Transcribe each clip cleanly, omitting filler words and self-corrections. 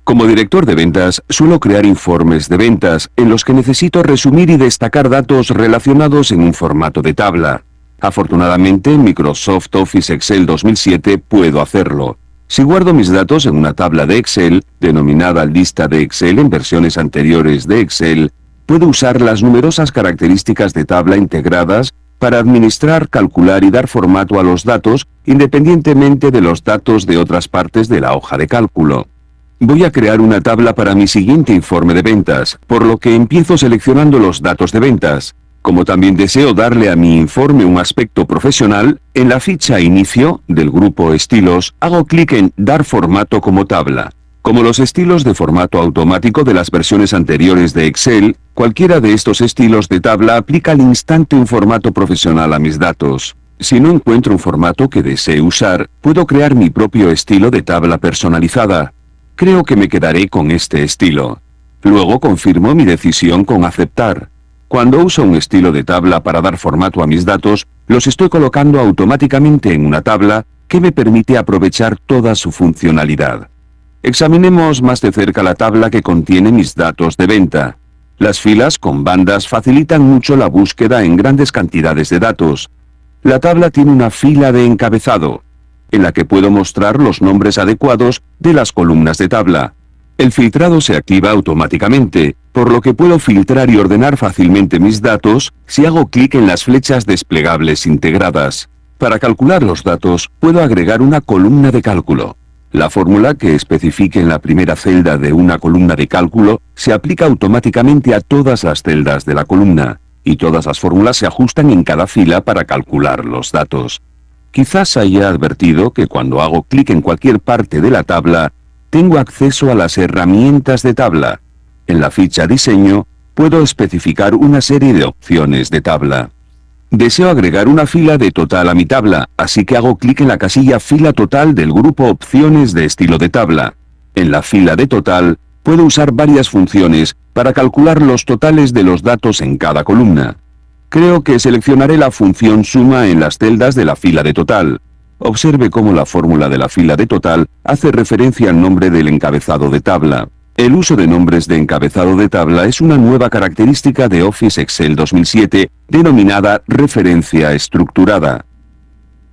Como director de ventas, suelo crear informes de ventas en los que necesito resumir y destacar datos relacionados en un formato de tabla. Afortunadamente, en Microsoft Office Excel 2007 puedo hacerlo. Si guardo mis datos en una tabla de Excel, denominada lista de Excel en versiones anteriores de Excel, puedo usar las numerosas características de tabla integradas para administrar, calcular y dar formato a los datos, independientemente de los datos de otras partes de la hoja de cálculo. Voy a crear una tabla para mi siguiente informe de ventas, por lo que empiezo seleccionando los datos de ventas. Como también deseo darle a mi informe un aspecto profesional, en la ficha Inicio del grupo Estilos, hago clic en Dar formato como tabla. Como los estilos de formato automático de las versiones anteriores de Excel, cualquiera de estos estilos de tabla aplica al instante un formato profesional a mis datos. Si no encuentro un formato que desee usar, puedo crear mi propio estilo de tabla personalizada. Creo que me quedaré con este estilo. Luego confirmo mi decisión con Aceptar. Cuando uso un estilo de tabla para dar formato a mis datos, los estoy colocando automáticamente en una tabla que me permite aprovechar toda su funcionalidad. Examinemos más de cerca la tabla que contiene mis datos de venta. Las filas con bandas facilitan mucho la búsqueda en grandes cantidades de datos. La tabla tiene una fila de encabezado, en la que puedo mostrar los nombres adecuados de las columnas de tabla. El filtrado se activa automáticamente, por lo que puedo filtrar y ordenar fácilmente mis datos si hago clic en las flechas desplegables integradas. Para calcular los datos, puedo agregar una columna de cálculo. La fórmula que especifique en la primera celda de una columna de cálculo se aplica automáticamente a todas las celdas de la columna, y todas las fórmulas se ajustan en cada fila para calcular los datos. Quizás haya advertido que cuando hago clic en cualquier parte de la tabla, tengo acceso a las herramientas de tabla. En la ficha Diseño, puedo especificar una serie de opciones de tabla. Deseo agregar una fila de total a mi tabla, así que hago clic en la casilla Fila Total del grupo Opciones de estilo de tabla. En la fila de total, puedo usar varias funciones para calcular los totales de los datos en cada columna. Creo que seleccionaré la función suma en las celdas de la fila de total. Observe cómo la fórmula de la fila de total hace referencia al nombre del encabezado de tabla. El uso de nombres de encabezado de tabla es una nueva característica de Office Excel 2007, denominada referencia estructurada.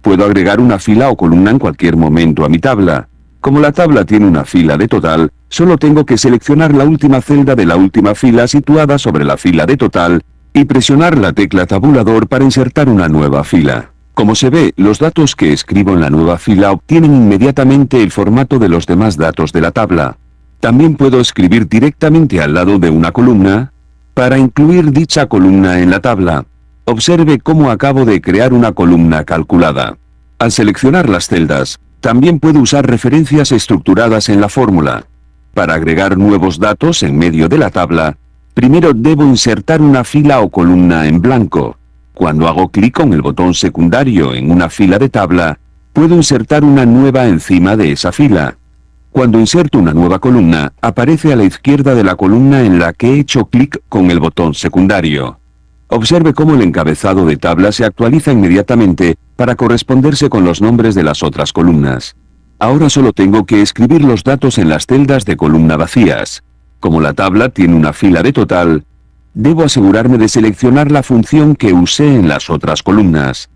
Puedo agregar una fila o columna en cualquier momento a mi tabla. Como la tabla tiene una fila de total, solo tengo que seleccionar la última celda de la última fila situada sobre la fila de total y presionar la tecla tabulador para insertar una nueva fila. Como se ve, los datos que escribo en la nueva fila obtienen inmediatamente el formato de los demás datos de la tabla. También puedo escribir directamente al lado de una columna para incluir dicha columna en la tabla. Observe cómo acabo de crear una columna calculada. Al seleccionar las celdas, también puedo usar referencias estructuradas en la fórmula. Para agregar nuevos datos en medio de la tabla, primero debo insertar una fila o columna en blanco. Cuando hago clic con el botón secundario en una fila de tabla, puedo insertar una nueva encima de esa fila. Cuando inserto una nueva columna, aparece a la izquierda de la columna en la que he hecho clic con el botón secundario. Observe cómo el encabezado de tabla se actualiza inmediatamente para corresponderse con los nombres de las otras columnas. Ahora solo tengo que escribir los datos en las celdas de columna vacías. Como la tabla tiene una fila de total, debo asegurarme de seleccionar la función que usé en las otras columnas.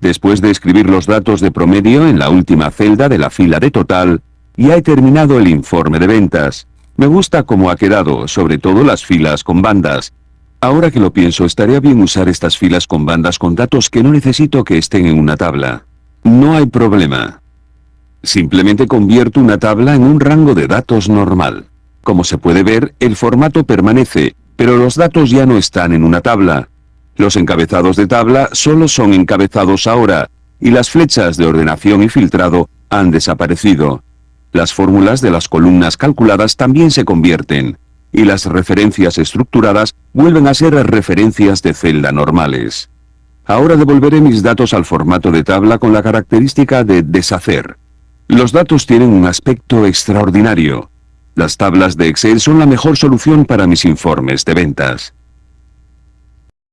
Después de escribir los datos de promedio en la última celda de la fila de total, ya he terminado el informe de ventas. Me gusta cómo ha quedado, sobre todo las filas con bandas. Ahora que lo pienso, estaría bien usar estas filas con bandas con datos que no necesito que estén en una tabla. No hay problema. Simplemente convierto una tabla en un rango de datos normal. Como se puede ver, el formato permanece, pero los datos ya no están en una tabla. Los encabezados de tabla solo son encabezados ahora, y las flechas de ordenación y filtrado han desaparecido. Las fórmulas de las columnas calculadas también se convierten, y las referencias estructuradas vuelven a ser referencias de celda normales. Ahora devolveré mis datos al formato de tabla con la característica de deshacer. Los datos tienen un aspecto extraordinario. Las tablas de Excel son la mejor solución para mis informes de ventas.